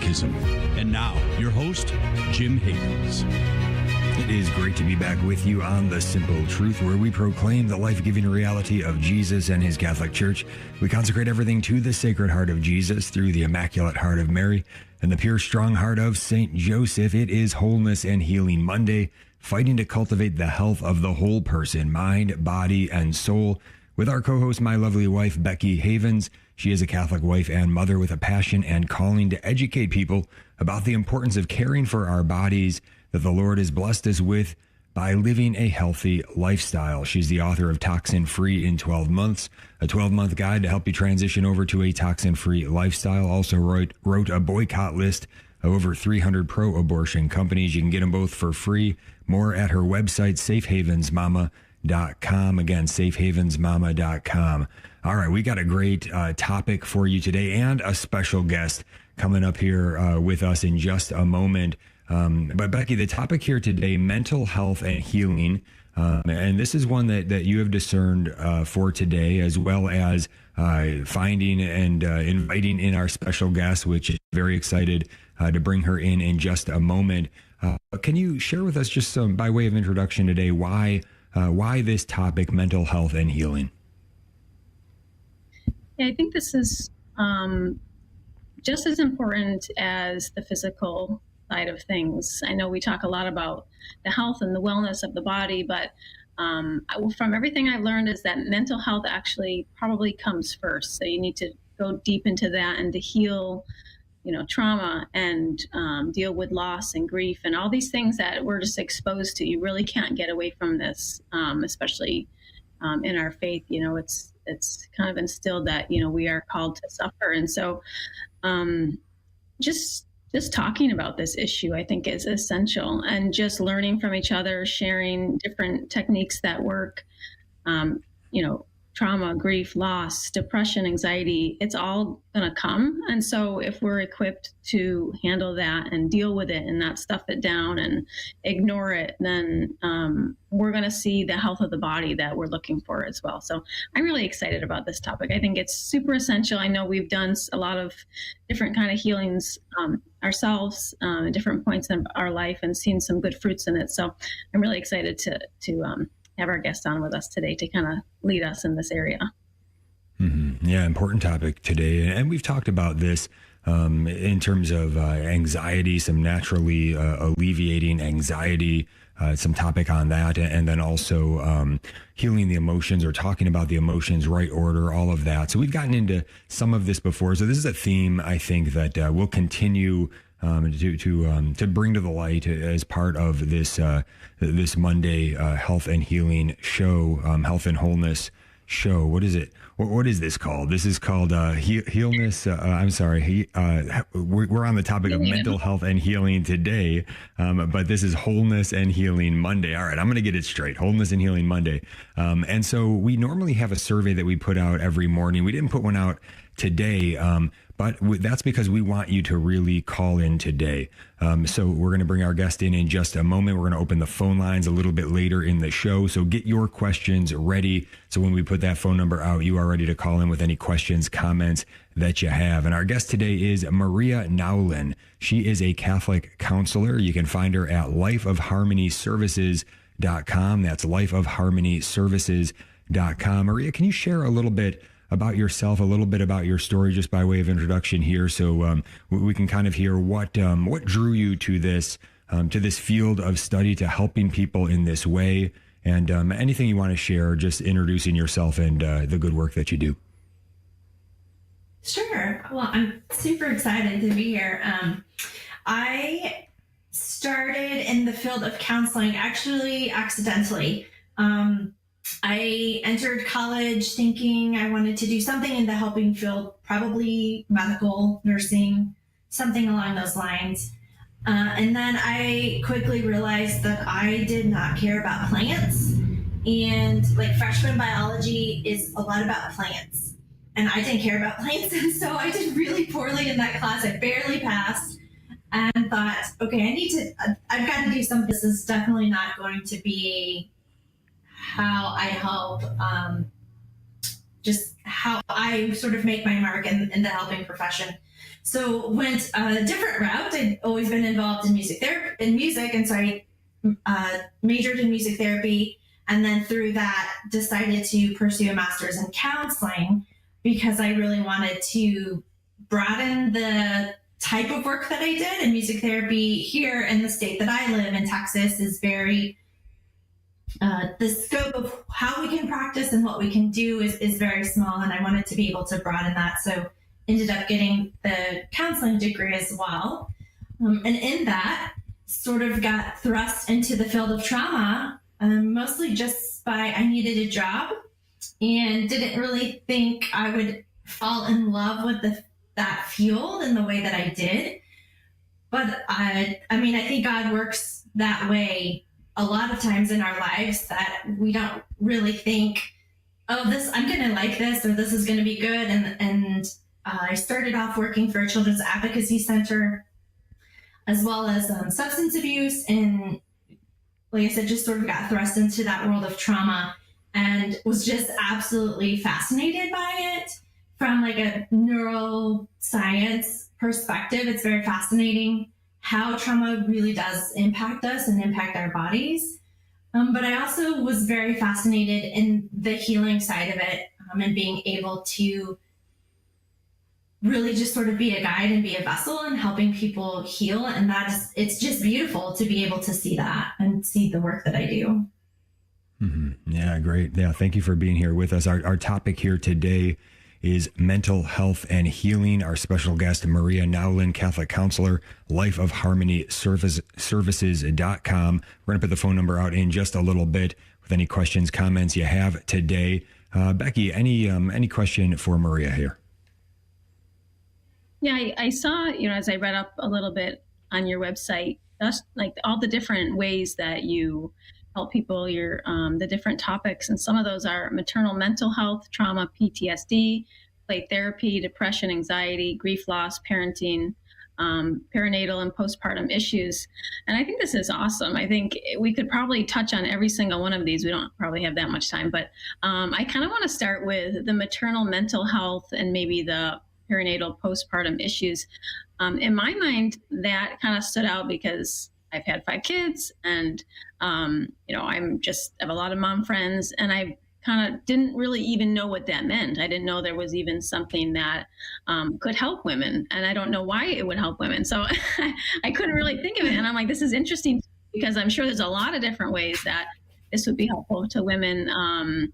Catechism. And now, your host, Jim Havens. It is great to be back with you on The Simple Truth, where we proclaim the life-giving reality of Jesus and his Catholic Church. We consecrate everything to the Sacred Heart of Jesus through the Immaculate Heart of Mary and the pure, strong heart of Saint Joseph. It is Wholeness and Healing Monday, fighting to cultivate the health of the whole person, mind, body, and soul. With our co-host, my lovely wife, Becky Havens. She is a Catholic wife and mother with a passion and calling to educate people about the importance of caring for our bodies that the Lord has blessed us with by living a healthy lifestyle. She's the author of Toxin Free in 12 Months, a 12-month guide to help you transition over to a toxin-free lifestyle. Also wrote a boycott list of over 300 pro-abortion companies. You can get them both for free. More at her website, safehavensmama.com. Again, safehavensmama.com. All right, we got a great topic for you today and a special guest coming up here with us in just a moment. But Becky, the topic here today, mental health and healing. And this is one that you have discerned for today, as well as finding and inviting in our special guest, which is very excited to bring her in just a moment. Can you share with us just some, by way of introduction today, why this topic, mental health and healing? Yeah, I think this is just as important as the physical side of things. I know we talk a lot about the health and the wellness of the body, but from everything I've learned is that mental health actually probably comes first. So you need to go deep into that and to heal, trauma and deal with loss and grief and all these things that we're just exposed to. You really can't get away from this, especially in our faith. It's kind of instilled that, we are called to suffer. And so just talking about this issue, I think, is essential, and just learning from each other, sharing different techniques that work, trauma, grief, loss, depression, anxiety, it's all going to come. And so if we're equipped to handle that and deal with it and not stuff it down and ignore it, then we're going to see the health of the body that we're looking for as well. So I'm really excited about this topic. I think it's super essential. I know we've done a lot of different kind of healings ourselves at different points in our life and seen some good fruits in it. So I'm really excited to have our guest on with us today to kind of lead us in this area. Mm-hmm. Yeah, important topic today. And we've talked about this in terms of anxiety, some naturally alleviating anxiety, some topic on that. And then also healing the emotions, or talking about the emotions, right order, all of that. So we've gotten into some of this before. So this is a theme, I think, that we'll continue to bring to the light as part of this this Monday health and healing show, health and wholeness show. What is it? What is this called? This is called healness. I'm sorry. We're on the topic of mental health and healing today, but this is Wholeness and Healing Monday. All right, I'm going to get it straight. Wholeness and Healing Monday. And so we normally have a survey that we put out every morning. We didn't put one out today, but that's because we want you to really call in today. So we're going to bring our guest in just a moment. We're going to open the phone lines a little bit later in the show. So get your questions ready. So when we put that phone number out, you are ready to call in with any questions, comments that you have. And our guest today is Maria Nowlin. She is a Catholic counselor. You can find her at lifeofharmonyservices.com. That's lifeofharmonyservices.com. Maria, can you share a little bit about yourself, a little bit about your story, just by way of introduction here, so we can kind of hear what drew you to this field of study, to helping people in this way, and anything you want to share, just introducing yourself and the good work that you do. Sure. Well, I'm super excited to be here. I started in the field of counseling actually accidentally. I entered college thinking I wanted to do something in the helping field, probably medical, nursing, something along those lines. And then I quickly realized that I did not care about plants. And like freshman biology is a lot about plants. And I didn't care about plants. And so I did really poorly in that class. I barely passed and thought, okay, I've got to do something. This is definitely not going to be how I help, just how I sort of make my mark in the helping profession. So went a different route. I'd always been involved in music, and so I majored in music therapy, and then through that decided to pursue a master's in counseling because I really wanted to broaden the type of work that I did. And music therapy here in the state that I live in, Texas, is very the scope of how we can practice and what we can do is very small, and I wanted to be able to broaden that. So ended up getting the counseling degree as well. And in that, sort of got thrust into the field of trauma, mostly just by I needed a job and didn't really think I would fall in love with that field in the way that I did. But I think God works that way a lot of times in our lives, that we don't really think, oh, I'm going to like this, or this is going to be good. And I started off working for a children's advocacy center, as well as substance abuse. And like I said, just sort of got thrust into that world of trauma and was just absolutely fascinated by it from like a neuroscience perspective. It's very fascinating how trauma really does impact us and impact our bodies. But I also was very fascinated in the healing side of it, and being able to really just sort of be a guide and be a vessel and helping people heal. And it's just beautiful to be able to see that and see the work that I do. Mm-hmm. Yeah, great. Yeah, thank you for being here with us. Our topic here today is mental health and healing. Our special guest, Maria Nowlin, Catholic counselor, Life of Harmony Services.com. We're going to put the phone number out in just a little bit with any questions, comments you have today. Becky, any question for Maria here? Yeah, I saw, as I read up a little bit on your website, that's like all the different ways that you help people, the different topics. And some of those are maternal mental health, trauma, PTSD, play therapy, depression, anxiety, grief loss, parenting, perinatal and postpartum issues. And I think this is awesome. I think we could probably touch on every single one of these. We don't probably have that much time, but I kind of want to start with the maternal mental health and maybe the perinatal postpartum issues. In my mind, that kind of stood out because I've had 5 kids, and I'm just have a lot of mom friends, and I kind of didn't really even know what that meant. I didn't know there was even something that could help women, and I don't know why it would help women. So I couldn't really think of it, and I'm like, this is interesting because I'm sure there's a lot of different ways that this would be helpful to women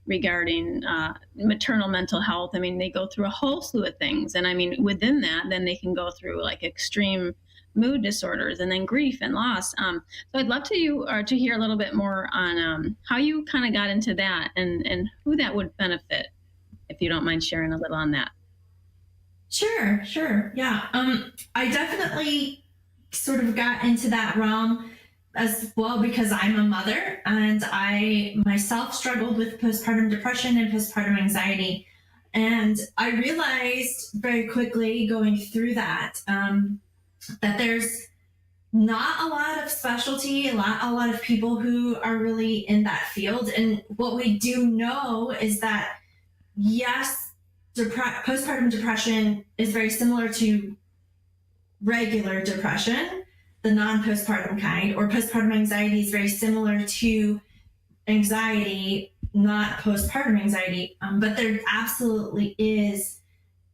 regarding maternal mental health. I mean, they go through a whole slew of things, and I mean, within that, then they can go through like extreme mood disorders and then grief and loss. So I'd love to hear a little bit more on how you kind of got into that and who that would benefit, if you don't mind sharing a little on that. Sure. Yeah. I definitely sort of got into that realm as well because I'm a mother, and I myself struggled with postpartum depression and postpartum anxiety. And I realized very quickly going through that, that there's not a lot of specialty, a lot of people who are really in that field. And what we do know is that, yes, postpartum depression is very similar to regular depression, the non-postpartum kind, or postpartum anxiety is very similar to anxiety, not postpartum anxiety. But there absolutely is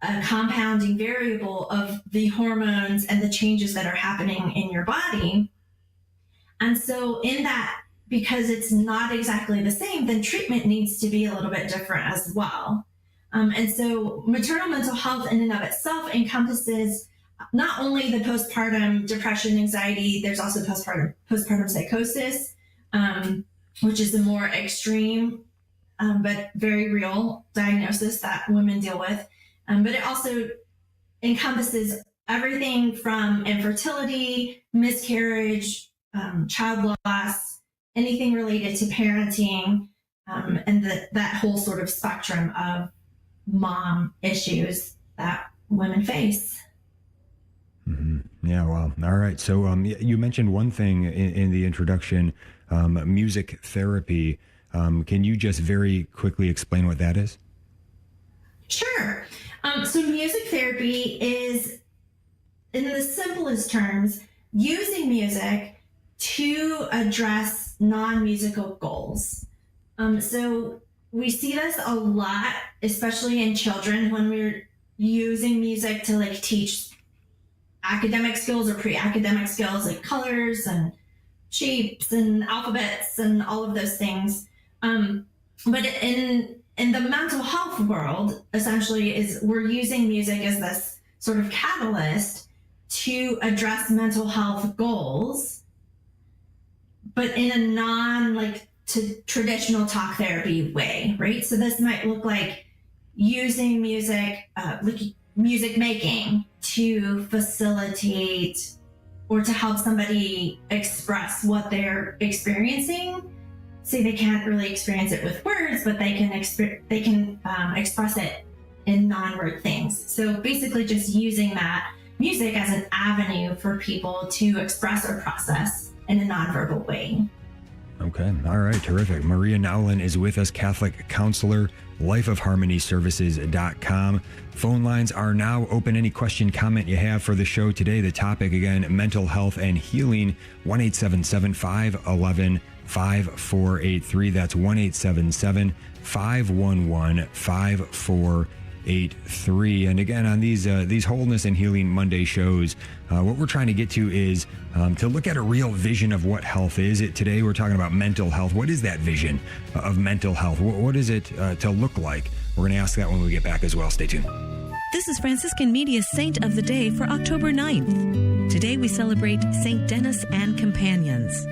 a compounding variable of the hormones and the changes that are happening in your body. And so in that, because it's not exactly the same, then treatment needs to be a little bit different as well. And so maternal mental health in and of itself encompasses not only the postpartum depression, anxiety, there's also postpartum psychosis, which is a more extreme but very real diagnosis that women deal with. But it also encompasses everything from infertility, miscarriage, child loss, anything related to parenting, and that whole sort of spectrum of mom issues that women face. Mm-hmm. Yeah, well, all right. So you mentioned one thing in the introduction, music therapy. Can you just very quickly explain what that is? Sure. So music therapy is, in the simplest terms, using music to address non-musical goals. So we see this a lot, especially in children, when we're using music to like teach academic skills or pre-academic skills like colors and shapes and alphabets and all of those things. But in the mental health world, essentially, is we're using music as this sort of catalyst to address mental health goals, but in a traditional talk therapy way, right? So this might look like using music, like music making, to facilitate or to help somebody express what they're experiencing. Say they can't really experience it with words, but they can express it in non-word things. So basically just using that music as an avenue for people to express or process in a nonverbal way. Okay. All right. Terrific. Maria Nowlin is with us, Catholic counselor, lifeofharmonyservices.com. Phone lines are now open. Any question, comment you have for the show today. The topic, again, mental health and healing, 1-877-511-5483. That's 1-877-511-5483. And again, on these Wholeness and Healing Monday shows, what we're trying to get to is to look at a real vision of what health is. Today we're talking about mental health. What is that vision of mental health? What is it to look like? We're going to ask that when we get back as well. Stay tuned. This is Franciscan Media's Saint of the Day for October 9th. Today we celebrate Saint Denis and companions.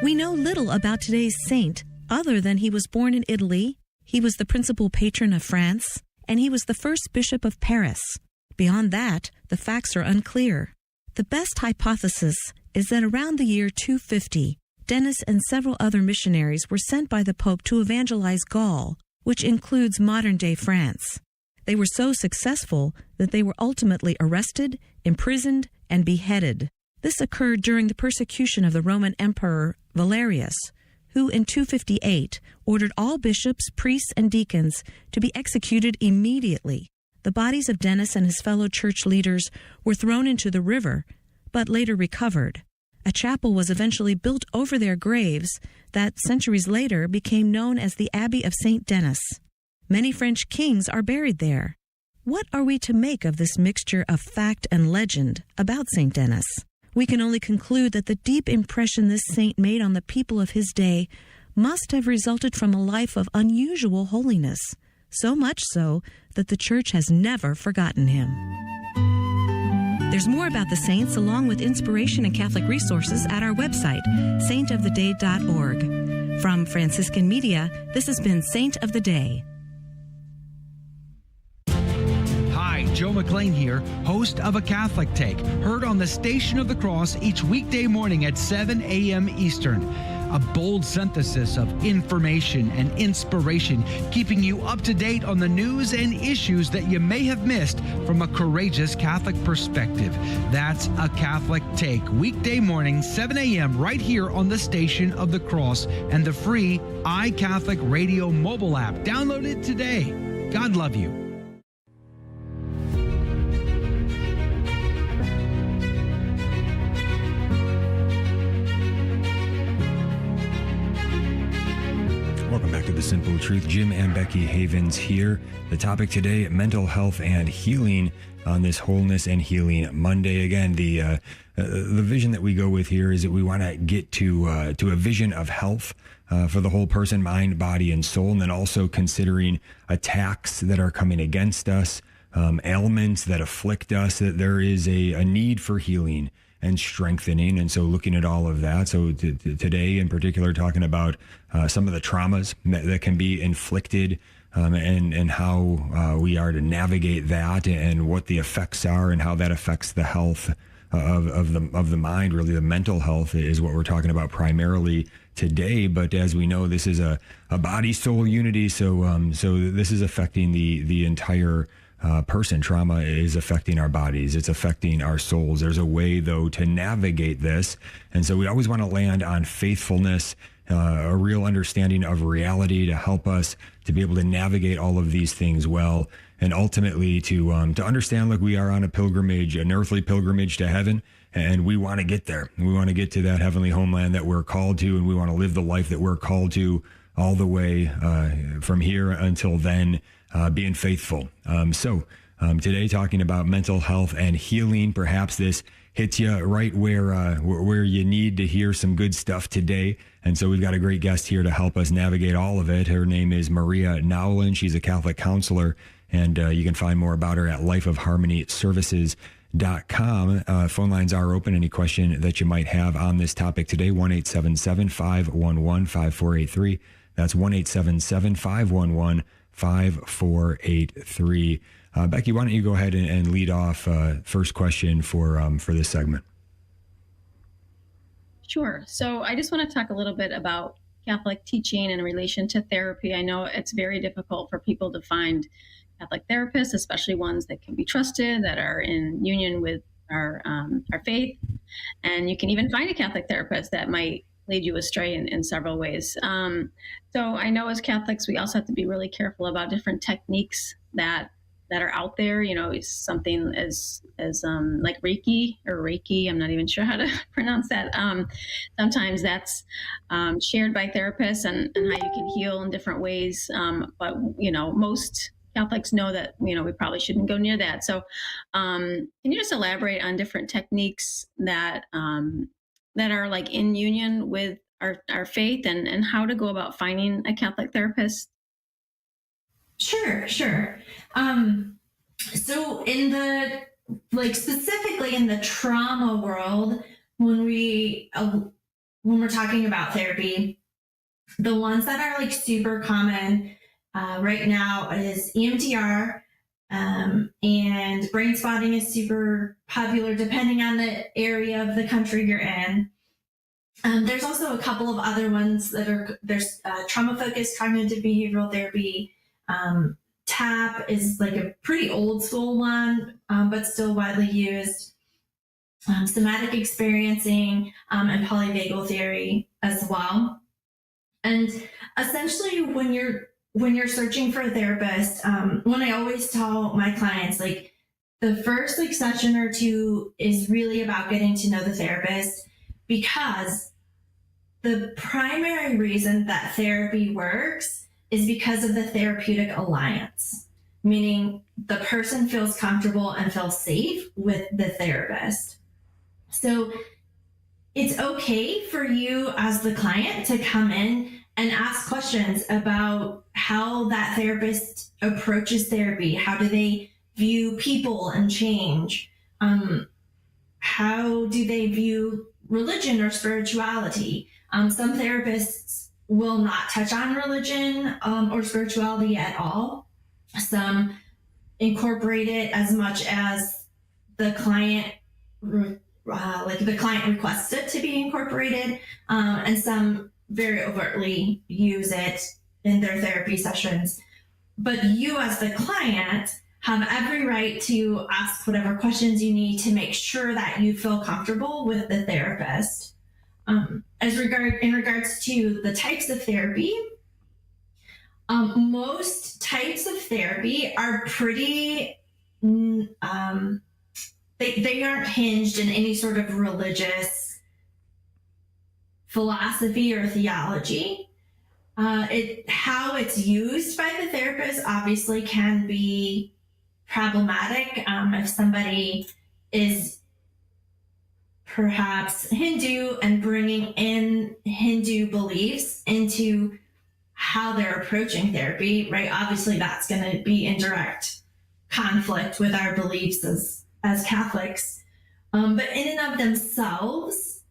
We know little about today's saint other than he was born in Italy, he was the principal patron of France, and he was the first bishop of Paris. Beyond that, the facts are unclear. The best hypothesis is that around the year 250, Denis and several other missionaries were sent by the Pope to evangelize Gaul, which includes modern-day France. They were so successful that they were ultimately arrested, imprisoned, and beheaded. This occurred during the persecution of the Roman Emperor Valerius, who in 258 ordered all bishops, priests, and deacons to be executed immediately. The bodies of Denis and his fellow church leaders were thrown into the river, but later recovered. A chapel was eventually built over their graves that, centuries later, became known as the Abbey of St. Denis. Many French kings are buried there. What are we to make of this mixture of fact and legend about St. Denis? We can only conclude that the deep impression this saint made on the people of his day must have resulted from a life of unusual holiness, so much so that the Church has never forgotten him. There's more about the saints, along with inspiration and Catholic resources, at our website, saintoftheday.org. From Franciscan Media, this has been Saint of the Day. Hi, Joe McLean here, host of A Catholic Take, heard on the Station of the Cross each weekday morning at 7 a.m. Eastern. A bold synthesis of information and inspiration, keeping you up to date on the news and issues that you may have missed from a courageous Catholic perspective. That's A Catholic Take, weekday morning, 7 a.m. right here on the Station of the Cross and the free iCatholic Radio mobile app. Download it today. God love you. Welcome back to The Simple Truth. Jim and Becky Havens here. The topic today, mental health and healing on this Wholeness and Healing Monday. Again, the vision that we go with here is that we want to get to a vision of health for the whole person, mind, body, and soul, and then also considering attacks that are coming against us, ailments that afflict us, that there is a need for healing and strengthening. And so looking at all of that. So today in particular, talking about some of the traumas that can be inflicted and how we are to navigate that and what the effects are and how that affects the health of the mind. Really, the mental health is what we're talking about primarily today. But as we know, this is a body-soul unity. So this is affecting the entire person. Trauma is affecting our bodies. It's affecting our souls. There's a way, though, to navigate this. And so we always want to land on faithfulness, a real understanding of reality to help us to be able to navigate all of these things well. and ultimately to understand, like, we are on a pilgrimage, an earthly pilgrimage to heaven, and we want to get there. We want to get to that heavenly homeland that we're called to, and we want to live the life that we're called to all the way from here until then, being faithful. So today, talking about mental health and healing. Perhaps this hits you right where you need to hear some good stuff today. And so we've got a great guest here to help us navigate all of it. Her name is Maria Nowlin. She's a Catholic counselor, and you can find more about her at lifeofharmonyservices.com. Phone lines are open. Any question that you might have on this topic today, 1-877-511-5483. That's 1-877-511-5483. Becky, why don't you go ahead and lead off first question for this segment? Sure. So I just want to talk a little bit about Catholic teaching in relation to therapy. I know it's very difficult for people to find Catholic therapists, especially ones that can be trusted, that are in union with our faith. And you can even find a Catholic therapist that might lead you astray in several ways. So I know as Catholics, we also have to be really careful about different techniques that are out there. You know, it's something as like Reiki. I'm not even sure how to pronounce that. Sometimes that's shared by therapists and how you can heal in different ways. But you know, most Catholics know that, you know, we probably shouldn't go near that. So can you just elaborate on different techniques that are like in union with our faith, and how to go about finding a Catholic therapist? Sure. So in the, like, specifically in the trauma world, when we're talking about therapy, the ones that are like super common right now is EMDR, and brain spotting is super popular depending on the area of the country you're in. There's also a couple of other ones there's trauma-focused cognitive behavioral therapy. TAP is like a pretty old school one, but still widely used. Somatic experiencing, and polyvagal theory as well. And essentially, when you're searching for a therapist, when I always tell my clients, like, the first like session or two is really about getting to know the therapist, because the primary reason that therapy works is because of the therapeutic alliance, meaning the person feels comfortable and feels safe with the therapist. So it's okay for you as the client to come in and ask questions about how that therapist approaches therapy. How do they view people and change? How do they view religion or spirituality? Some therapists will not touch on religion or spirituality at all. Some incorporate it as much as the client requests it to be incorporated, and some very overtly use it in their therapy sessions. But you as the client have every right to ask whatever questions you need to make sure that you feel comfortable with the therapist. In regards to the types of therapy, most types of therapy are pretty, they aren't hinged in any sort of religious philosophy or theology. How it's used by the therapist obviously can be problematic. If somebody is perhaps Hindu and bringing in Hindu beliefs into how they're approaching therapy, right? Obviously, that's going to be in direct conflict with our beliefs as Catholics. But in and of themselves,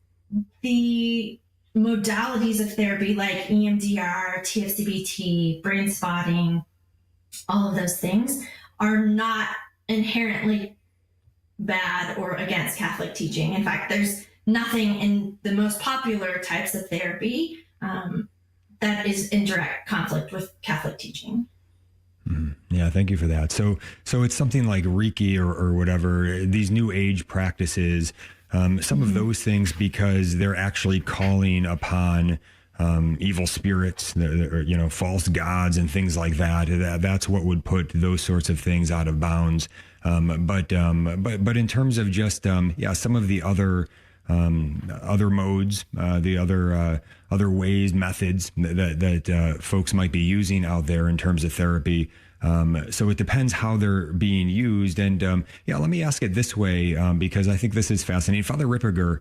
the modalities of therapy like EMDR, TFCBT, brain spotting, all of those things are not inherently bad or against Catholic teaching. In fact, there's nothing in the most popular types of therapy that is in direct conflict with Catholic teaching. Yeah, thank you for that. So it's something like Reiki or whatever, these new age practices, some of those things, because they're actually calling upon evil spirits, false gods and things like that. That's what would put those sorts of things out of bounds. But in terms of just some of the other modes, the other ways, methods that folks might be using out there in terms of therapy. So it depends how they're being used. And let me ask it this way, because I think this is fascinating. Father Ripperger,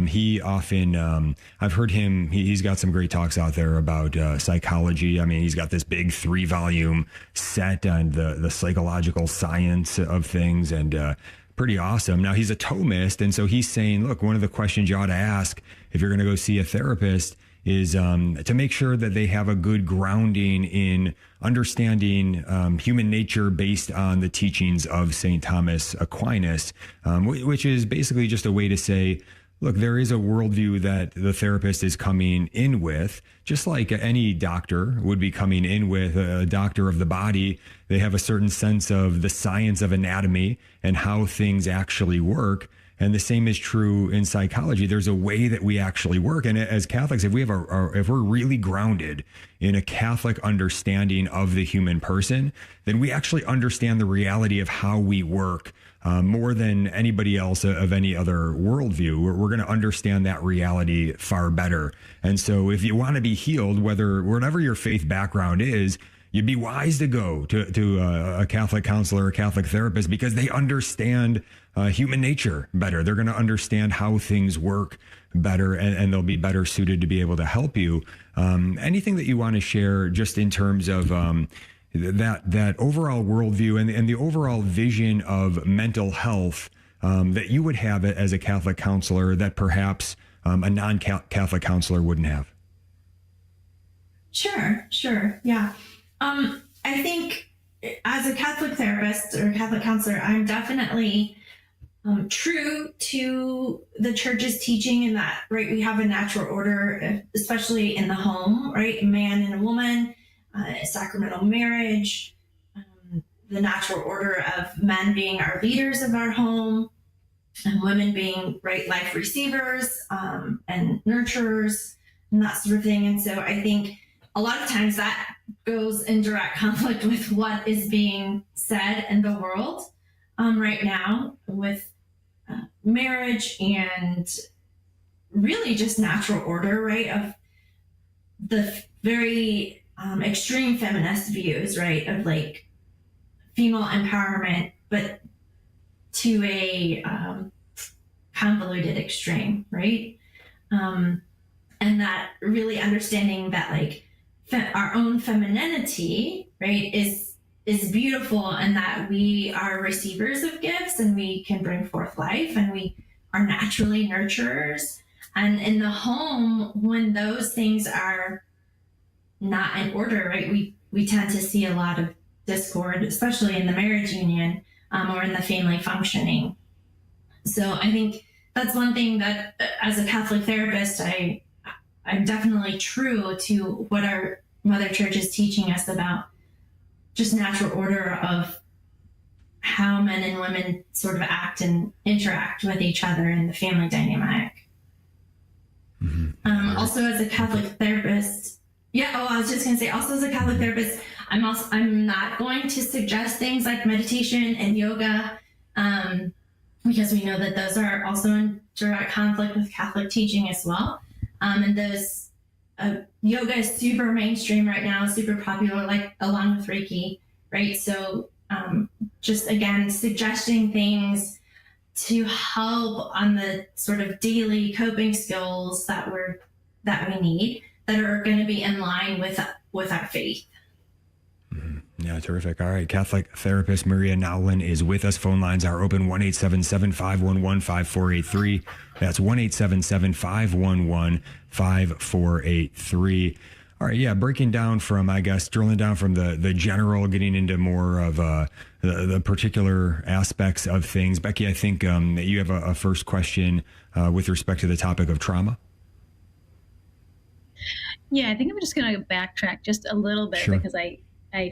he often, I've heard him, he's got some great talks out there about psychology. I mean, he's got this big 3-volume set on the psychological science of things, and pretty awesome. Now, he's a Thomist, and so he's saying, look, one of the questions you ought to ask if you're going to go see a therapist is to make sure that they have a good grounding in understanding human nature based on the teachings of St. Thomas Aquinas, which is basically just a way to say, look, there is a worldview that the therapist is coming in with, just like any doctor would be coming in with. A doctor of the body, they have a certain sense of the science of anatomy and how things actually work. And the same is true in psychology. There's a way that we actually work. And as Catholics, if we're really grounded in a Catholic understanding of the human person, then we actually understand the reality of how we work more than anybody else of any other worldview. We're going to understand that reality far better. And so if you want to be healed, whatever your faith background is, you'd be wise to go to a Catholic counselor or a Catholic therapist, because they understand human nature better. They're going to understand how things work better, and they'll be better suited to be able to help you. Anything that you want to share just in terms of that overall worldview and the overall vision of mental health that you would have as a Catholic counselor that perhaps a non-Catholic counselor wouldn't have? Sure. Yeah. I think as a Catholic therapist or Catholic counselor, I'm definitely true to the church's teaching in that, right, we have a natural order, especially in the home, right? A man and a woman, sacramental marriage, the natural order of men being our leaders of our home, and women being, right, life receivers and nurturers and that sort of thing. And so I think a lot of times that goes in direct conflict with what is being said in the world right now with marriage and really just natural order, right, of the very extreme feminist views, right, of like female empowerment, but to a convoluted extreme, right? And that really understanding that like our own femininity, right, is beautiful, and that we are receivers of gifts and we can bring forth life and we are naturally nurturers. And in the home, when those things are not in order, right, we tend to see a lot of discord, especially in the marriage union or in the family functioning. So I think that's one thing that as a Catholic therapist, I'm definitely true to what our Mother Church is teaching us about just natural order of how men and women sort of act and interact with each other in the family dynamic. Mm-hmm. Also as a Catholic therapist, I was just going to say, also as a Catholic therapist, I'm not going to suggest things like meditation and yoga, because we know that those are also in direct conflict with Catholic teaching as well. And those yoga is super mainstream right now, super popular, like along with Reiki, right? So just again, suggesting things to help on the sort of daily coping skills that we need, that are going to be in line with our faith. Yeah, terrific. All right. Catholic therapist Maria Nowlin is with us. Phone lines are open 1-877-511-5483. That's 1-877-511-5483. All right. Yeah. Breaking down from, I guess, drilling down from the general, getting into more of the particular aspects of things. Becky, I think that you have a first question with respect to the topic of trauma. Yeah, I think I'm just going to backtrack just a little bit. Sure. Because I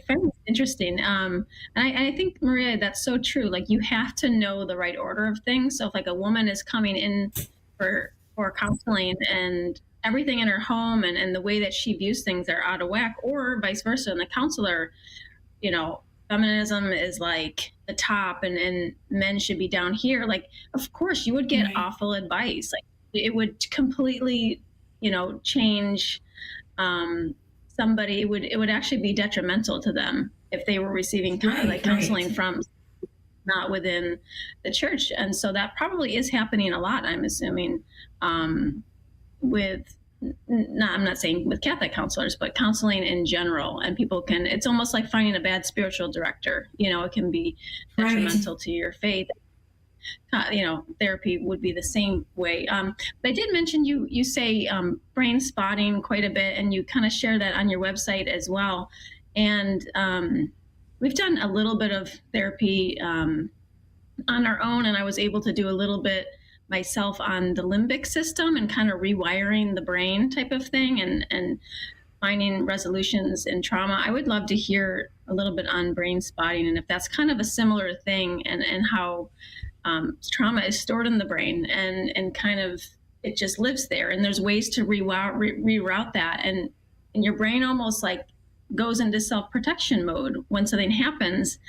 find this interesting. And I think, Maria, that's so true. Like, you have to know the right order of things. So if like a woman is coming in for counseling and everything in her home and the way that she views things are out of whack, or vice versa. And the counselor, feminism is like the top and men should be down here. Like, of course you would get awful advice. Like it would completely, change somebody. It would actually be detrimental to them if they were receiving counseling from not within the church. And so that probably is happening a lot, I'm assuming, I'm not saying with Catholic counselors, but counseling in general. And people it's almost like finding a bad spiritual director. It can be detrimental to your faith. Therapy would be the same way. But I did mention you say brain spotting quite a bit, and you kind of share that on your website as well. And we've done a little bit of therapy on our own, and I was able to do a little bit myself on the limbic system and kind of rewiring the brain type of thing and finding resolutions in trauma. I would love to hear a little bit on brain spotting, and if that's kind of a similar thing, and how trauma is stored in the brain and kind of it just lives there, and there's ways to reroute that, and your brain almost like goes into self-protection mode when something happens,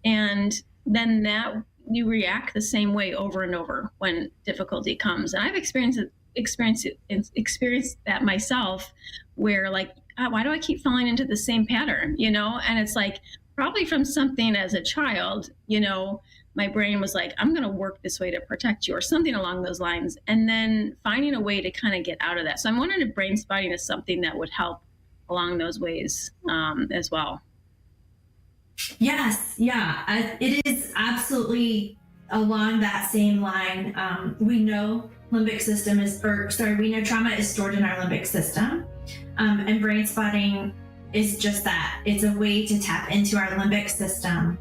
and then that you react the same way over and over when difficulty comes. And I've experienced that myself, where like, why do I keep falling into the same pattern? And it's like probably from something as a child, my brain was like, I'm going to work this way to protect you, or something along those lines, and then finding a way to kind of get out of that. So I'm wondering if brain spotting is something that would help along those ways as well. Yes, yeah, it is absolutely along that same line. We know we know trauma is stored in our limbic system, and brain spotting is just that. It's a way to tap into our limbic system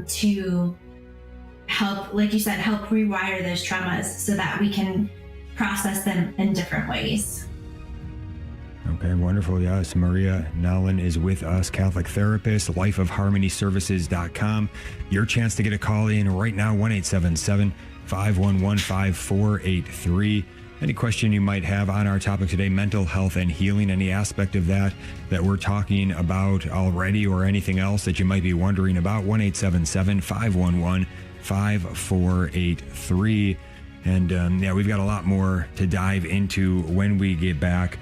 to help, like you said, help rewire those traumas so that we can process them in different ways. Okay, wonderful. Yes, Maria Nowlin is with us, Catholic therapist, lifeofharmonyservices.com. Your chance to get a call in right now, 1-877-511-5483. Any question you might have on our topic today, mental health and healing, any aspect of that we're talking about already, or anything else that you might be wondering about, 1-877-511-5483. And we've got a lot more to dive into when we get back,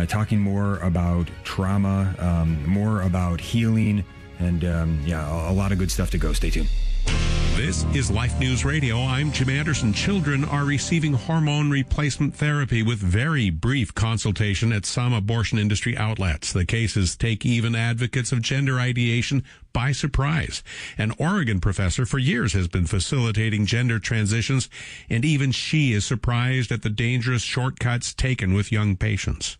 talking more about trauma, more about healing, and a lot of good stuff to go. Stay tuned. This is Life News Radio. I'm Jim Anderson. Children are receiving hormone replacement therapy with very brief consultation at some abortion industry outlets. The cases take even advocates of gender ideation by surprise. An Oregon professor for years has been facilitating gender transitions, and even she is surprised at the dangerous shortcuts taken with young patients.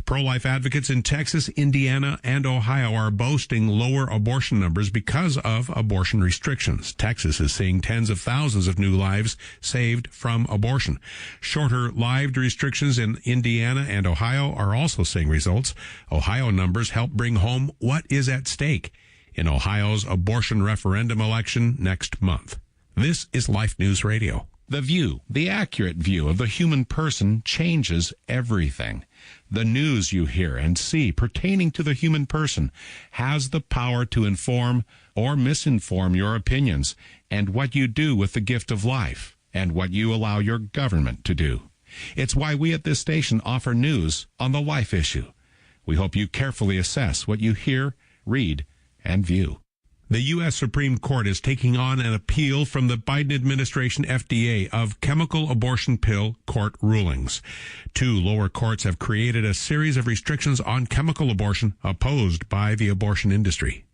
Pro-life advocates in Texas, Indiana, and Ohio are boasting lower abortion numbers because of abortion restrictions. Texas is seeing tens of thousands of new lives saved from abortion. Shorter lived restrictions in Indiana and Ohio are also seeing results. Ohio numbers help bring home what is at stake in Ohio's abortion referendum election next month. This is Life News Radio. The view, the accurate view of the human person, changes everything. The news you hear and see pertaining to the human person has the power to inform or misinform your opinions and what you do with the gift of life and what you allow your government to do. It's why we at this station offer news on the life issue. We hope you carefully assess what you hear, read, and view. The U.S. Supreme Court is taking on an appeal from the Biden administration FDA of chemical abortion pill court rulings. Two lower courts have created a series of restrictions on chemical abortion opposed by the abortion industry.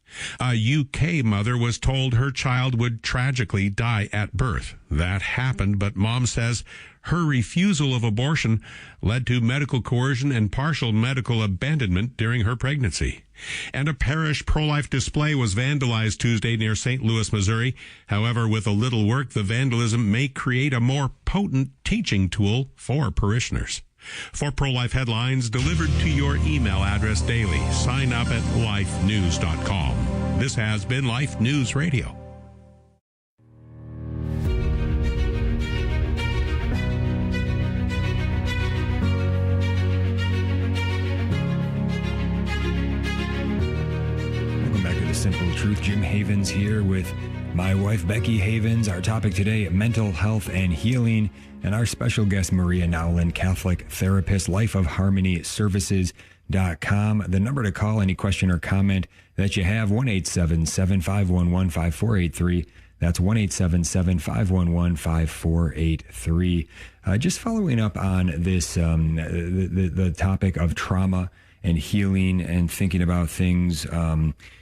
A UK mother was told her child would tragically die at birth. That happened, but mom says her refusal of abortion led to medical coercion and partial medical abandonment during her pregnancy. And a parish pro-life display was vandalized Tuesday near St. Louis, Missouri. However, with a little work, the vandalism may create a more potent teaching tool for parishioners. For pro-life headlines delivered to your email address daily, sign up at lifenews.com. This has been Life News Radio. Truth. Jim Havens here with my wife, Becky Havens. Our topic today, mental health and healing. And our special guest, Maria Nowlin, Catholic therapist, lifeofharmonyservices.com. The number to call, any question or comment that you have, 1-877-511-5483. That's 1-877-511-5483. Just following up on this, the topic of trauma and healing and thinking about things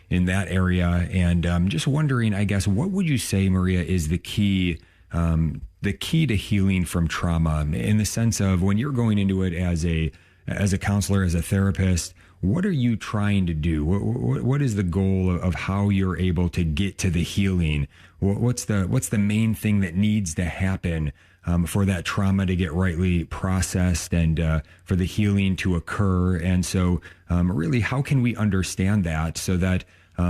in that area. And just wondering, I guess, what would you say, Maria, is the key to healing from trauma, in the sense of when you're going into it as a counselor, as a therapist? What are you trying to do? What is the goal of how you're able to get to the healing? What's the main thing that needs to happen for that trauma to get rightly processed and for the healing to occur? And so really, how can we understand that so that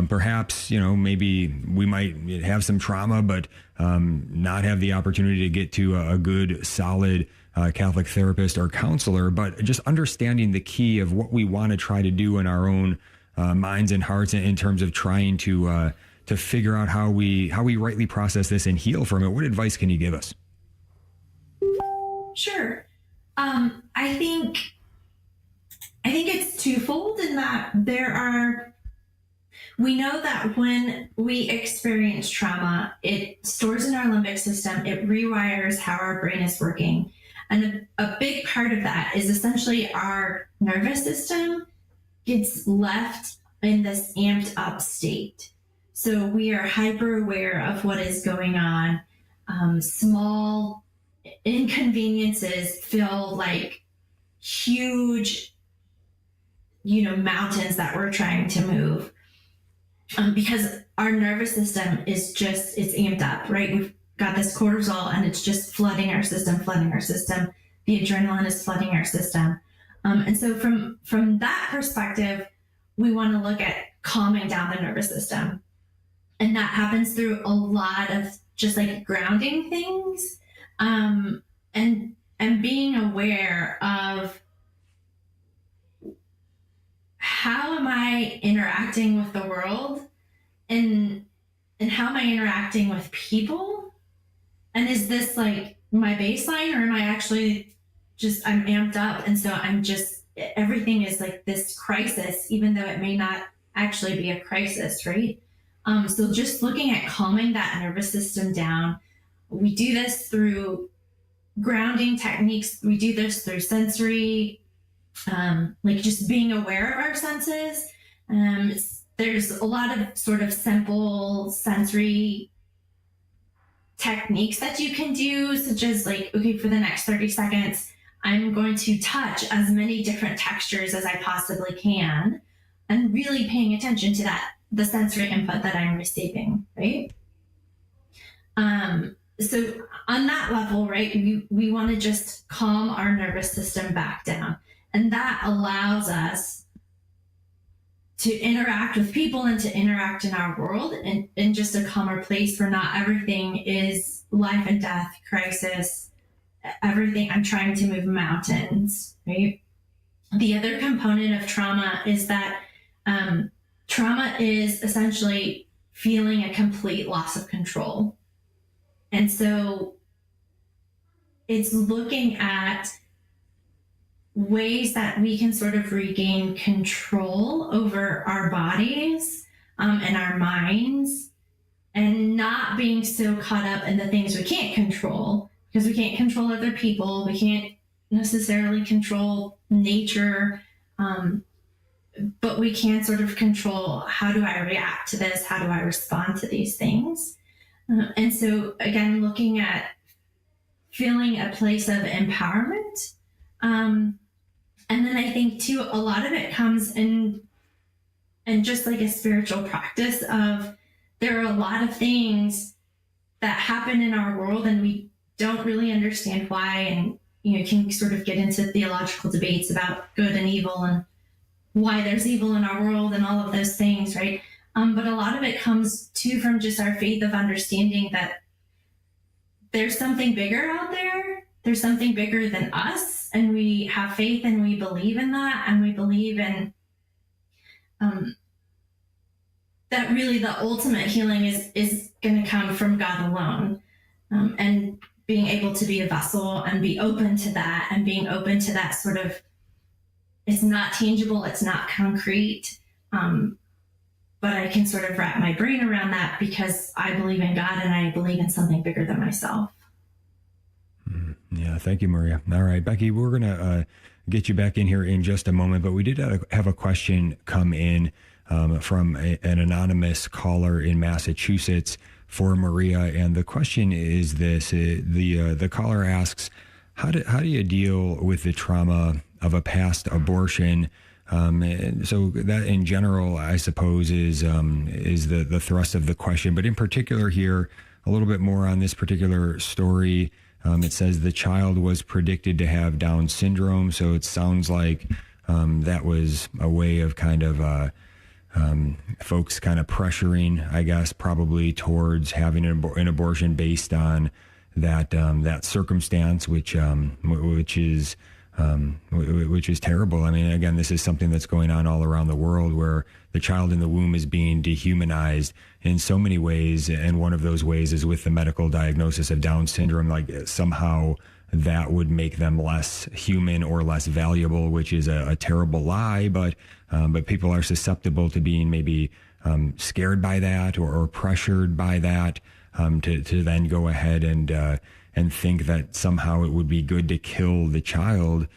perhaps, maybe we might have some trauma, but not have the opportunity to get to a good, solid Catholic therapist or counselor, but just understanding the key of what we want to try to do in our own minds and hearts in terms of trying to figure out how we rightly process this and heal from it. What advice can you give us? Sure. I think it's twofold in that we know that when we experience trauma, it stores in our limbic system, it rewires how our brain is working. And a big part of that is essentially our nervous system gets left in this amped up state. So we are hyper aware of what is going on. Small inconveniences feel like huge, mountains that we're trying to move. Because our nervous system is it's amped up, right? We've got this cortisol and it's just flooding our system. The adrenaline is flooding our system. And so from that perspective, we want to look at calming down the nervous system. And that happens through a lot of just like grounding things, and being aware of how am I interacting with the world, and how am I interacting with people? And is this like my baseline, or am I actually I'm amped up, and so everything is like this crisis, even though it may not actually be a crisis, right? So just looking at calming that nervous system down. We do this through grounding techniques. We do this through sensory, like just being aware of our senses. There's a lot of sort of simple sensory techniques that you can do, such as like, okay, for the next 30 seconds, I'm going to touch as many different textures as I possibly can, and really paying attention to the sensory input that I'm receiving, right? So on that level, right, we want to just calm our nervous system back down. And that allows us to interact with people and to interact in our world in just a calmer place where not everything is life and death crisis. Everything, I'm trying to move mountains, right? The other component of trauma is that trauma is essentially feeling a complete loss of control. And so it's looking at ways that we can sort of regain control over our bodies and our minds, and not being so caught up in the things we can't control, because we can't control other people. We can't necessarily control nature, but we can sort of control, how do I react to this? How do I respond to these things? And so again, looking at feeling a place of empowerment. And then I think too, a lot of it comes in just like a spiritual practice of, there are a lot of things that happen in our world and we don't really understand why. And, can sort of get into theological debates about good and evil and why there's evil in our world and all of those things, right? But a lot of it comes too from just our faith of understanding that there's something bigger out there. There's something bigger than us, and we have faith and we believe in that, and we believe in that really the ultimate healing is going to come from God alone. And being able to be a vessel and be open to that, and being open to that sort of, it's not tangible, it's not concrete, but I can sort of wrap my brain around that because I believe in God and I believe in something bigger than myself. Yeah, thank you, Maria. All right, Becky, we're going to get you back in here in just a moment, but we did have a question come in from an anonymous caller in Massachusetts for Maria, and the question is this: the caller asks, how do you deal with the trauma of a past abortion? So that in general, I suppose, is the thrust of the question, but in particular here, a little bit more on this particular story. It says the child was predicted to have Down syndrome, so it sounds like that was a way of kind of folks kind of pressuring, I guess, probably towards having an abortion based on that circumstance, which is terrible. I mean, again, this is something that's going on all around the world, where the child in the womb is being dehumanized in so many ways, and one of those ways is with the medical diagnosis of Down syndrome. Like somehow that would make them less human or less valuable, which is a terrible lie. But people are susceptible to being maybe scared by that or pressured by that to then go ahead and think that somehow it would be good to kill the child.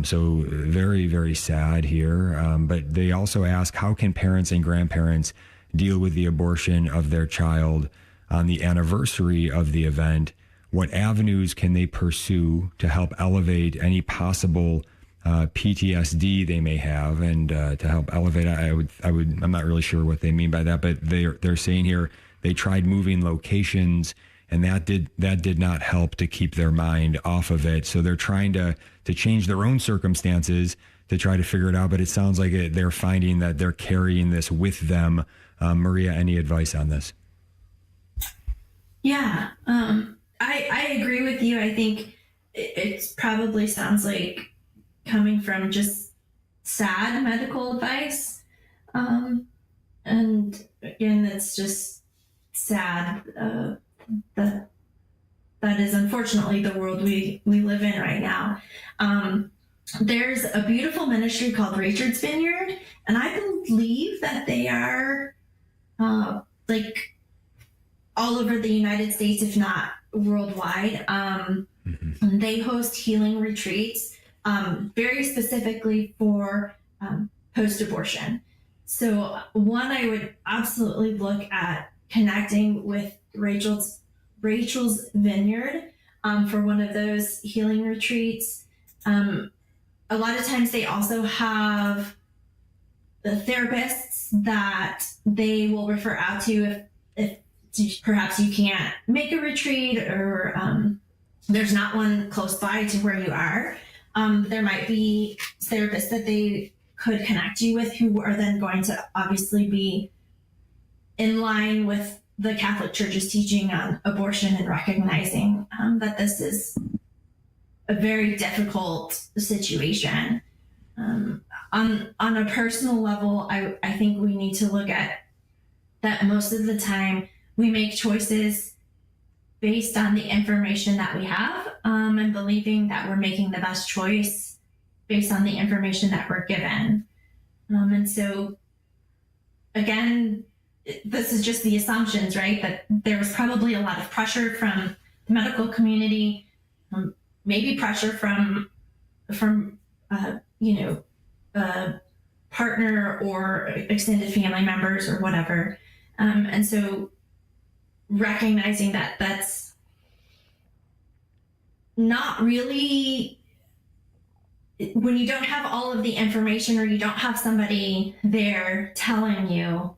So very, very sad here. But they also ask, how can parents and grandparents deal with the abortion of their child on the anniversary of the event? What avenues can they pursue to help elevate any possible PTSD they may have, and to help elevate? I'm not really sure what they mean by that, but they're saying here they tried moving locations, and that did not help to keep their mind off of it. So they're trying to change their own circumstances to try to figure it out. But it sounds like they're finding that they're carrying this with them. Maria, any advice on this? Yeah, I agree with you. I think it probably sounds like coming from just sad medical advice. And again, it's just sad that is unfortunately the world we live in right now. There's a beautiful ministry called Rachel's Vineyard, and I believe that they are like all over the United States, if not worldwide. They host healing retreats, very specifically for post-abortion. So one, I would absolutely look at connecting with Rachel's Vineyard for one of those healing retreats. A lot of times they also have the therapists that they will refer out to if perhaps you can't make a retreat, or there's not one close by to where you are. There might be therapists that they could connect you with who are then going to obviously be in line with the Catholic Church's teaching on abortion, and recognizing that this is a very difficult situation. On a personal level, I think we need to look at that most of the time we make choices based on the information that we have, and believing that we're making the best choice based on the information that we're given. And so, again, this is just the assumptions, right? That there was probably a lot of pressure from the medical community, maybe pressure from a partner or extended family members or whatever. And so recognizing that that's not really, when you don't have all of the information, or you don't have somebody there telling you,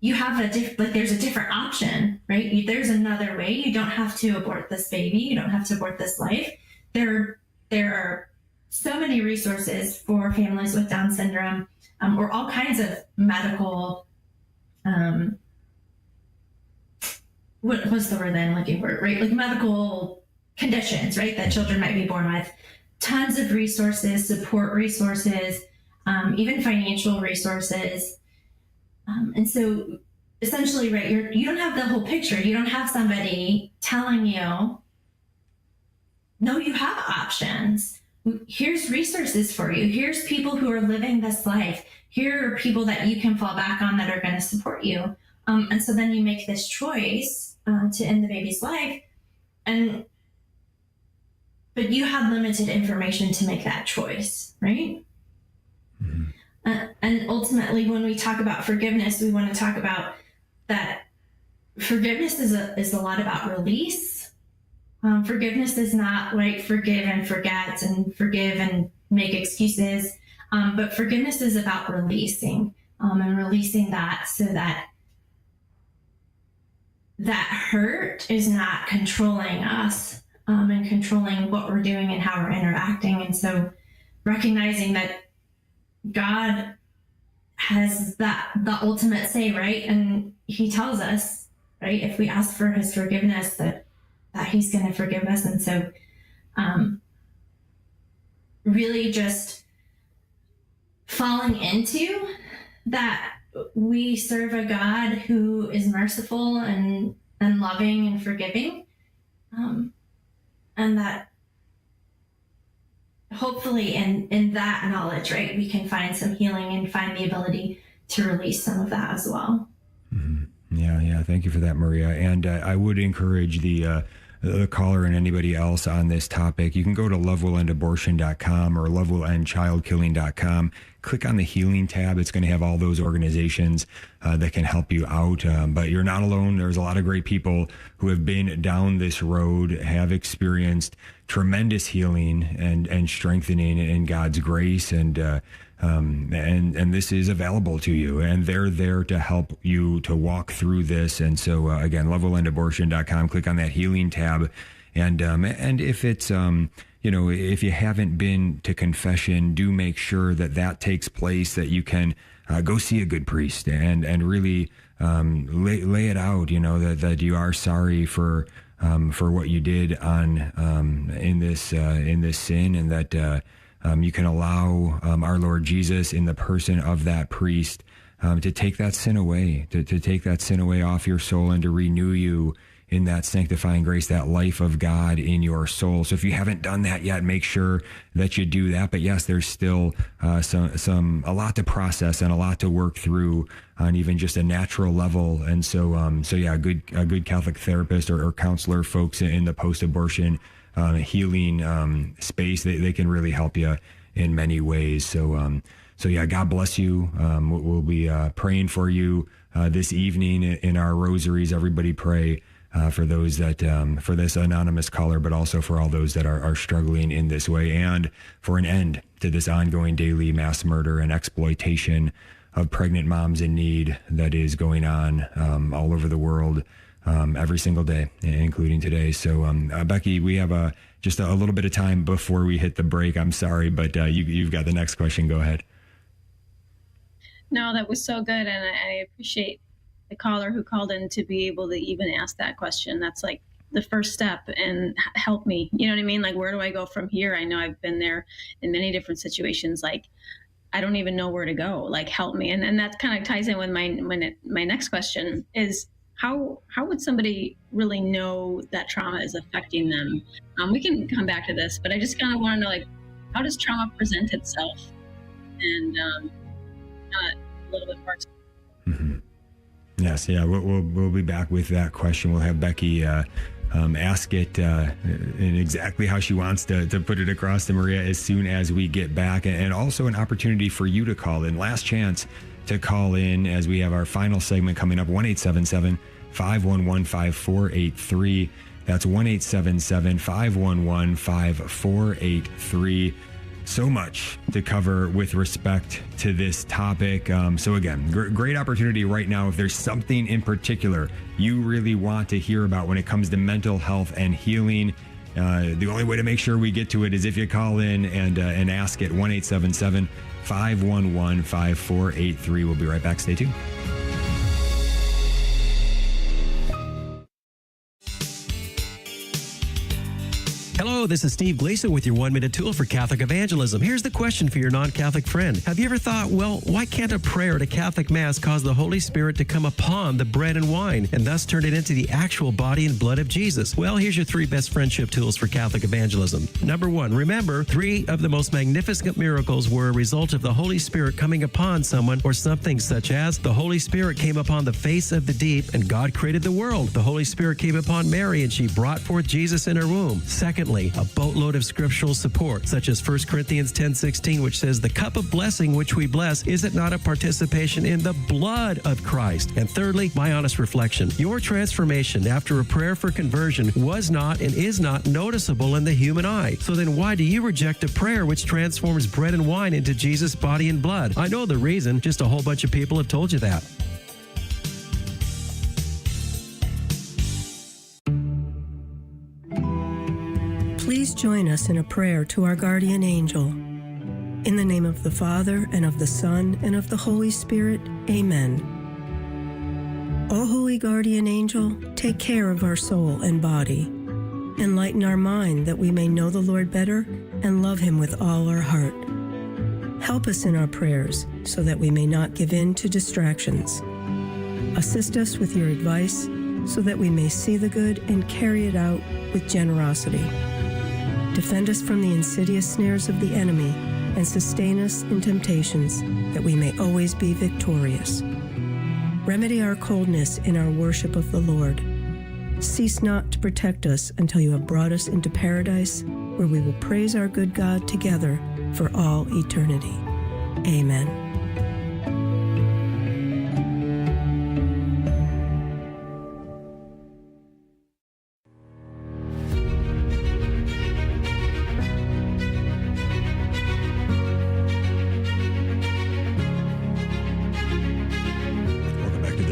you have there's a different option, right? There's another way. You don't have to abort this baby. You don't have to abort this life. There are so many resources for families with Down syndrome, or all kinds of medical, what's the word that I'm looking for, right? Like medical conditions, right? That children might be born with. Tons of resources, support resources, even financial resources. And so essentially, right, you don't have the whole picture. You don't have somebody telling you, no, you have options. Here's resources for you. Here's people who are living this life. Here are people that you can fall back on that are going to support you. And so then you make this choice to end the baby's life. But you had limited information to make that choice, right? Mm-hmm. And ultimately, when we talk about forgiveness, we want to talk about that forgiveness is a lot about release. Forgiveness is not like forgive and forget and forgive and make excuses. But forgiveness is about releasing and releasing that so that hurt is not controlling us and controlling what we're doing and how we're interacting. And so recognizing that God has the ultimate say, right? And he tells us, right, if we ask for his forgiveness, that he's going to forgive us. And so really just falling into that we serve a God who is merciful and loving and forgiving. And that hopefully in that knowledge, right, we can find some healing and find the ability to release some of that as well. Mm-hmm. Yeah. Thank you for that, Maria. And I would encourage the caller and anybody else on this topic. You can go to lovewillendabortion.com or lovewillendchildkilling.com. Click on the healing tab. It's going to have all those organizations that can help you out. But you're not alone. There's a lot of great people who have been down this road, have experienced tremendous healing and strengthening in God's grace. And this is available to you, and they're there to help you to walk through this. And so again, lovewillendabortion.com, click on that healing tab. And if it's, if you haven't been to confession, do make sure that takes place, that you can go see a good priest and really lay it out, that you are sorry for what you did in this sin, and that you can allow our Lord Jesus in the person of that priest to take that sin away, to take that sin away off your soul and to renew you in that sanctifying grace, that life of God in your soul. So if you haven't done that yet, make sure that you do that. But yes, there's still a lot to process and a lot to work through on even just a natural level. And so a good Catholic therapist or counselor, folks in the post-abortion healing space, they can really help you in many ways. So God bless you. We'll be praying for you this evening in our rosaries. Everybody pray for those that for this anonymous caller, but also for all those that are struggling in this way, and for an end to this ongoing daily mass murder and exploitation of pregnant moms in need that is going on all over the world every single day, including today. So Becky, we have just a little bit of time before we hit the break. I'm sorry, but you've got the next question. Go ahead. No, that was so good, and I appreciate the caller who called in to be able to even ask that question. That's like the first step, and help me. You know what I mean? Like, where do I go from here? I know I've been there in many different situations. Like, I don't even know where to go. Like, help me. And that kind of ties in with my next question is, how would somebody really know that trauma is affecting them? We can come back to this, but I just kind of want to know, like, how does trauma present itself? And a little bit more. Mm-hmm. Yes, yeah, we'll be back with that question. We'll have Becky ask it in exactly how she wants to put it across to Maria as soon as we get back, and also an opportunity for you to call in. Last chance to call in as we have our final segment coming up. 1-877-511-5483. That's 1-877-511-5483. So much to cover with respect to this topic. So again, great opportunity right now. If there's something in particular you really want to hear about when it comes to mental health and healing, the only way to make sure we get to it is if you call in and ask it. 1-877-511-5483. We'll be right back. Stay tuned. Hello, Hello, this is Steve Gleason with your 1-minute tool for Catholic evangelism. Here's the question for your non-Catholic friend. Have you ever thought, well, why can't a prayer at a Catholic Mass cause the Holy Spirit to come upon the bread and wine and thus turn it into the actual body and blood of Jesus? Well, here's your 3 best friendship tools for Catholic evangelism. Number 1, remember, 3 of the most magnificent miracles were a result of the Holy Spirit coming upon someone or something, such as the Holy Spirit came upon the face of the deep and God created the world. The Holy Spirit came upon Mary and she brought forth Jesus in her womb. Secondly, a boatload of scriptural support, such as 1 Corinthians 10:16, which says, the cup of blessing which we bless, is it not a participation in the blood of Christ? And thirdly, my honest reflection. Your transformation after a prayer for conversion was not and is not noticeable in the human eye. So then why do you reject a prayer which transforms bread and wine into Jesus' body and blood? I know the reason, just a whole bunch of people have told you that. Please join us in a prayer to our guardian angel. In the name of the Father, and of the Son, and of the Holy Spirit, amen. O holy guardian angel, take care of our soul and body. Enlighten our mind that we may know the Lord better and love him with all our heart. Help us in our prayers so that we may not give in to distractions. Assist us with your advice so that we may see the good and carry it out with generosity. Defend us from the insidious snares of the enemy and sustain us in temptations that we may always be victorious. Remedy our coldness in our worship of the Lord. Cease not to protect us until you have brought us into paradise, where we will praise our good God together for all eternity. Amen.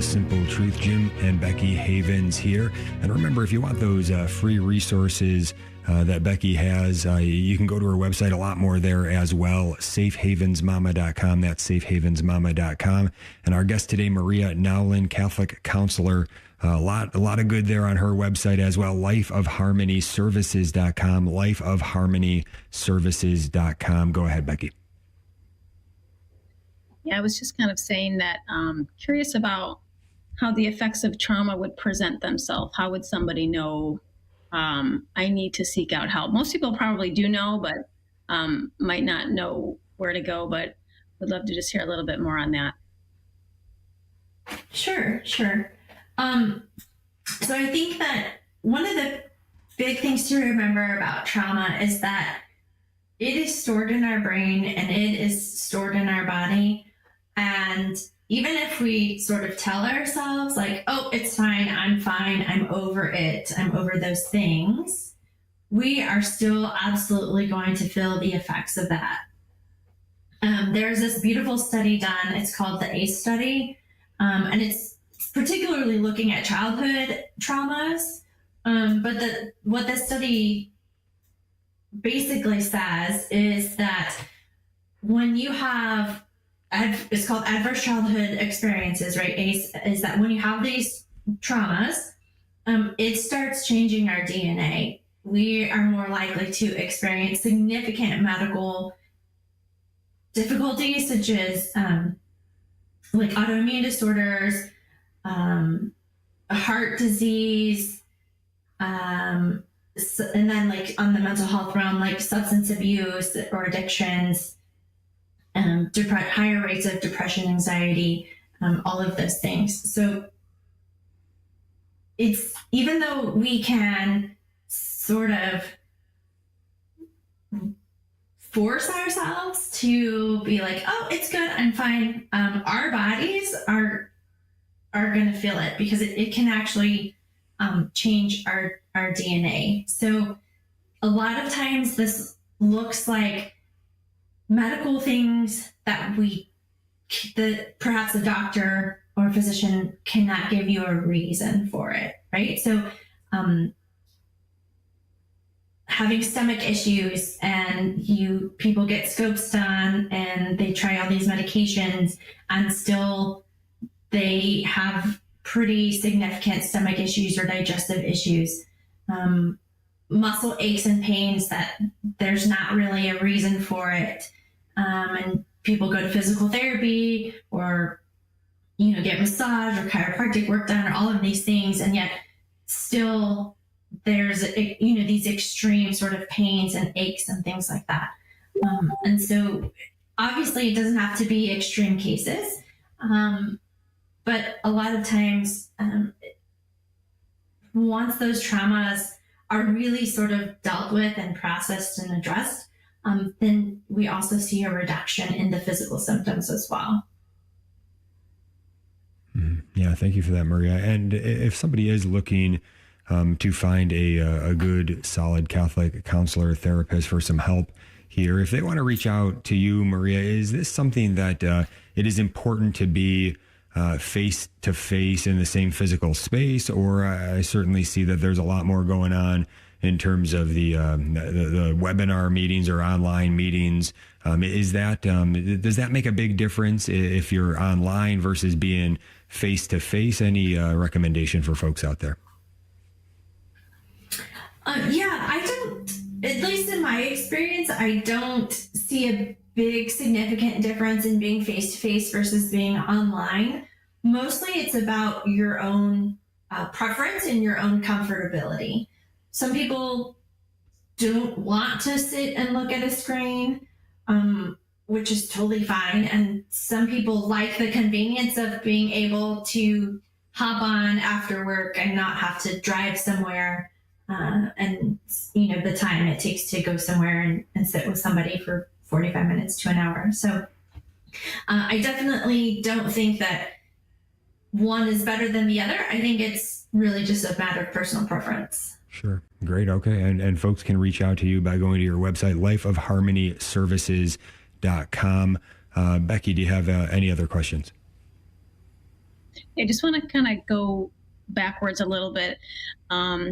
Simple Truth. Jim and Becky Havens here. And remember, if you want those free resources that Becky has, you can go to her website, a lot more there as well, safehavensmama.com. That's safehavensmama.com. And our guest today, Maria Nowlin, Catholic counselor, a lot of good there on her website as well, lifeofharmonyservices.com, lifeofharmonyservices.com. Go ahead, Becky. Yeah, I was just kind of saying that, curious about how the effects of trauma would present themselves. How would somebody know I need to seek out help? Most people probably do know, but might not know where to go, but would love to just hear a little bit more on that. Sure. So I think that one of the big things to remember about trauma is that it is stored in our brain and it is stored in our body. And even if we sort of tell ourselves like, oh, it's fine, I'm over it, I'm over those things, we are still absolutely going to feel the effects of that. There's this beautiful study done, it's called the ACE study, and it's particularly looking at childhood traumas. But what the study basically says is that when you have, it's called adverse childhood experiences, right? ACE is that when you have these traumas, it starts changing our DNA. We are more likely to experience significant medical difficulties, such as like autoimmune disorders, heart disease, and then like on the mental health realm, like substance abuse or addictions, higher rates of depression, anxiety, all of those things. So it's, even though we can sort of force ourselves to be like, oh, it's good, I'm fine, our bodies are going to feel it, because it can actually change our DNA. So a lot of times this looks like medical things that perhaps a doctor or a physician cannot give you a reason for it, right? So having stomach issues, and people get scopes done and they try all these medications, and still they have pretty significant stomach issues or digestive issues. muscle aches and pains that there's not really a reason for it. And people go to physical therapy or, get massage or chiropractic work done or all of these things. And yet still there's, these extreme sort of pains and aches and things like that. And so obviously it doesn't have to be extreme cases. But a lot of times, once those traumas are really sort of dealt with and processed and addressed, then we also see a reduction in the physical symptoms as well. Yeah, thank you for that, Maria. And if somebody is looking to find a good, solid Catholic counselor, therapist for some help here, if they want to reach out to you, Maria, is this something that it is important to be face to face in the same physical space? Or I certainly see that there's a lot more going on in terms of the webinar meetings or online meetings. Does that make a big difference if you're online versus being face to face? Any recommendation for folks out there? I don't, at least in my experience, I don't see a big significant difference in being face to face versus being online. Mostly it's about your own preference and your own comfortability. Some people don't want to sit and look at a screen, which is totally fine. And some people like the convenience of being able to hop on after work and not have to drive somewhere. And the time it takes to go somewhere and sit with somebody for 45 minutes to an hour. So I definitely don't think that one is better than the other. I think it's really just a matter of personal preference. Sure. Great. Okay. And folks can reach out to you by going to your website, lifeofharmonyservices.com. Becky, do you have any other questions? I just want to kind of go backwards a little bit.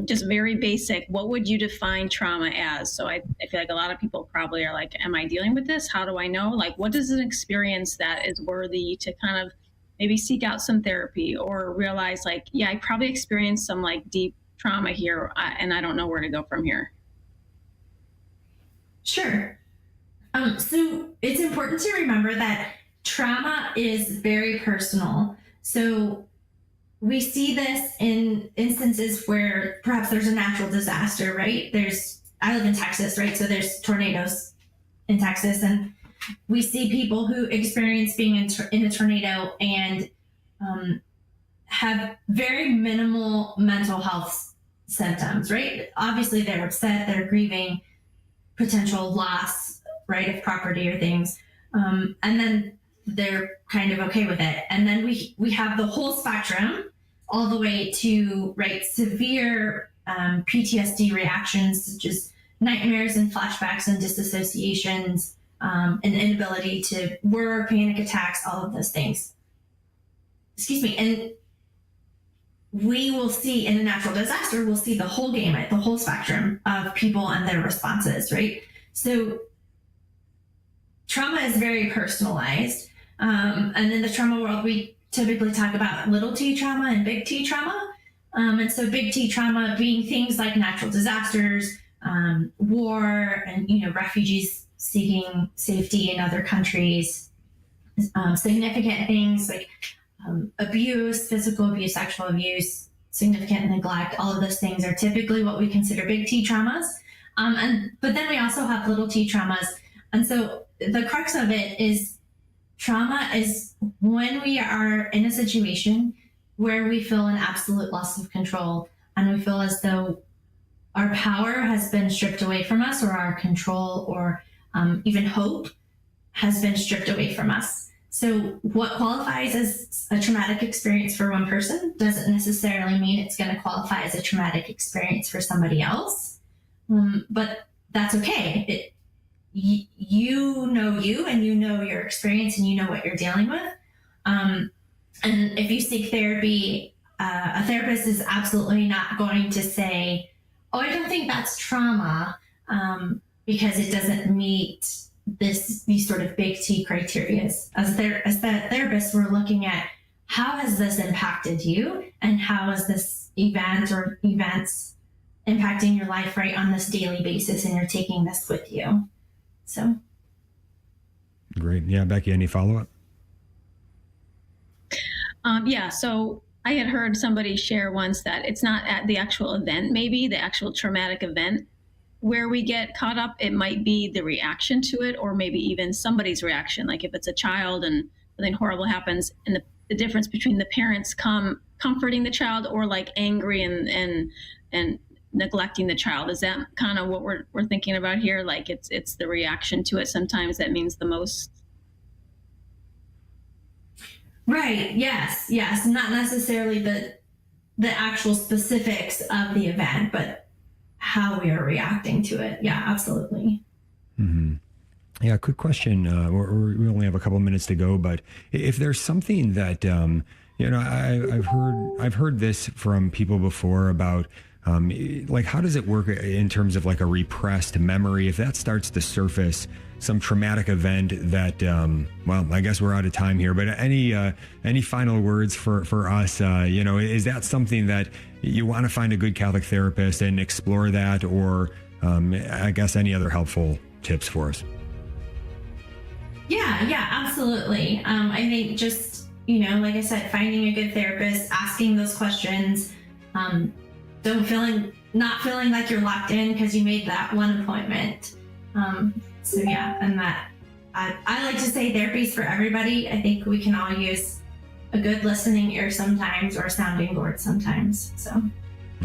Just very basic. What would you define trauma as? So I feel like a lot of people probably are like, am I dealing with this? How do I know? Like, what is an experience that is worthy to kind of maybe seek out some therapy or realize like, yeah, I probably experienced some like deep trauma here and I don't know where to go from here? Sure. So it's important to remember that trauma is very personal. So we see this in instances where perhaps there's a natural disaster, right? I live in Texas, right? So there's tornadoes in Texas, and we see people who experience being in a tornado and have very minimal mental health symptoms, right? Obviously they're upset, they're grieving potential loss, right, of property or things. And then they're kind of okay with it. And then we have the whole spectrum all the way to, right, severe PTSD reactions, such as nightmares and flashbacks and disassociations, and inability to work, panic attacks, all of those things. Excuse me. And we will see in a natural disaster, we'll see the whole gamut, the whole spectrum of people and their responses, right? So trauma is very personalized. And in the trauma world, we typically talk about little t trauma and big T trauma. And so big T trauma being things like natural disasters, war, and, refugees seeking safety in other countries, significant things like abuse, physical abuse, sexual abuse, significant neglect. All of those things are typically what we consider big T traumas. But then we also have little t traumas. And so the crux of it is trauma is when we are in a situation where we feel an absolute loss of control and we feel as though our power has been stripped away from us, or our control or even hope has been stripped away from us. So what qualifies as a traumatic experience for one person doesn't necessarily mean it's going to qualify as a traumatic experience for somebody else. But that's okay. You know you, and you know your experience, and you know what you're dealing with. And if you seek therapy, a therapist is absolutely not going to say, oh, I don't think that's trauma, because it doesn't meet these sort of big T criteria. As the therapist, we're looking at how has this impacted you, and how has this event or events impacting your life right on this daily basis, and you're taking this with you. So great. Yeah, Becky, any follow-up? Yeah, so I had heard somebody share once that it's not at the actual event, maybe the actual traumatic event where we get caught up. It might be the reaction to it, or maybe even somebody's reaction. Like if it's a child and something horrible happens, and the difference between the parents comforting the child or like angry and neglecting the child. Is that kind of what we're thinking about here? Like it's the reaction to it sometimes that means the most. Right. Yes. Not necessarily the actual specifics of the event, but how we are reacting to it. Yeah, absolutely. Mm-hmm. Yeah, quick question. We only have a couple minutes to go, but if there's something that I've heard this from people before about like how does it work in terms of like a repressed memory if that starts to surface? Some traumatic event that, well, I guess we're out of time here, but any final words for us? Is that something that you want to find a good Catholic therapist and explore that, or I guess any other helpful tips for us? Yeah, absolutely. I think just, like I said, finding a good therapist, asking those questions, not feeling like you're locked in because you made that one appointment. So yeah, and that I like to say therapy's for everybody. I think we can all use a good listening ear sometimes, or a sounding board sometimes. So. All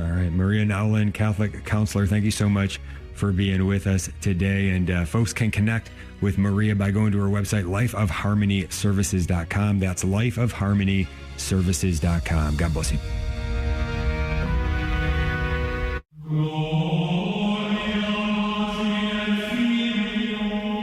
right, Maria Nowlin, Catholic counselor, thank you so much for being with us today. And folks can connect with Maria by going to her website, lifeofharmonyservices.com. That's lifeofharmonyservices.com. God bless you.